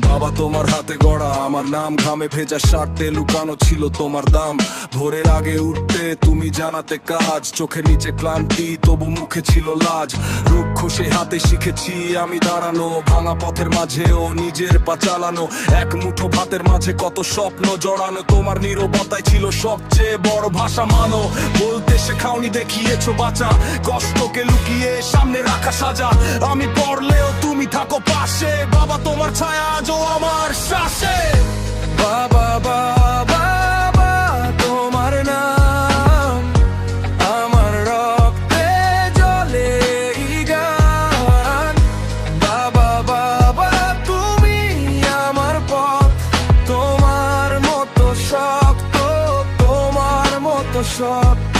বাবা তোমার হাতে গড়া আমার নাম, ঘামে ভেজা শার্টে লুকানো ছিল তোমার দাম। ভোরের আগে উঠতে তুমি জানাতে কাজ, চোখের নিচে ক্লান্তি তবু মুখে ছিল লাজ। রুক্ষ সে হাতে শিখেছি আমি দাঁড়ানো, ভাঙা পথের মাঝেও নিজের পা চালানো। এক মুঠো ভাতের মাঝে কত স্বপ্ন জড়ানো, তোমার নীরবতাই ছিল সবচেয়ে বড় ভাষা। মানো বলতে শেখাওনি, দেখিয়েছো বাঁচা, কষ্টকে লুকিয়ে সামনে রাখা সাজা। আমি পড়লেও তুমি থাকো পাশে, বাবা তোমার ছায়া আজও আমার শ্বাসে। বাবা বাবা বাবা তোমার নাম, আমার রক্তে জ্বলে এই গান। বাবা বাবা তুমি আমার পথ, তোমার মতো শক্ত, তোমার মতো শক্ত।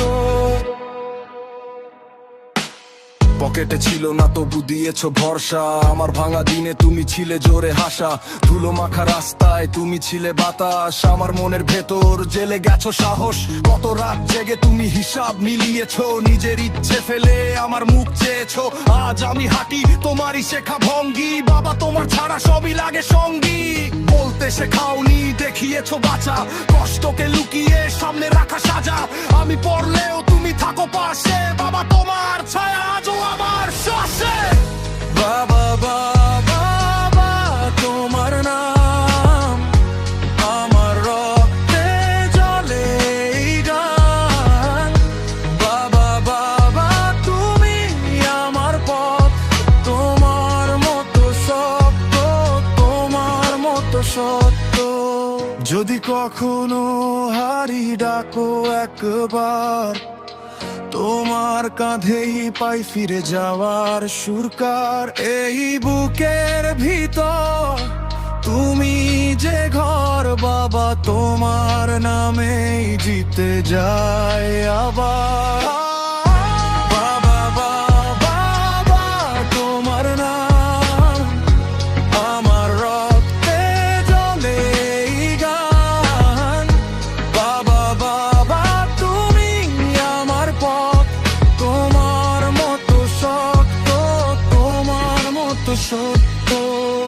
পকেটে ছিল না তবু দিয়েছো ভরসা, আমার ভাঙা দিনে তুমি ছিলে জোরে হাসা। ধুলো মাখা রাস্তায় তুমি ছিলে বাতাস, আমার মনের ভেতর জেলে গেছো সাহস। কত রাত জেগে তুমি হিসাব মিলিয়েছো, নিজের ইচ্ছে ফেলে আমার মুখ চেয়েছো। আজ আমি হাঁটি তোমারই শেখা ভঙ্গি, বাবা তোমার ছাড়া সবই লাগে সঙ্গী। বলতে শেখাওনি, দেখিয়েছো বাঁচা, কষ্টকে লুকিয়ে সামনে রাখা সাজা। আমি পড়লেও তুমি থাকো পাশে, বাবা তোমার ছায়া আজও আমার শ্বাসে। বাবা বাবা বাবা তোমার নাম, আমার রক্তে জ্বলে এই গান। বাবা বাবা তুমি আমার পথ, তোমার মতো শক্ত, তোমার মতো সত্য। যদি কখনো হারি ডাকো একবার, তোমার কাঁধেই পাই ফিরে যাওয়ার সুরকার। এই বুকের ভিতর তুমি যে ঘর, বাবা তোমার নামেই জিতে যায় আবার।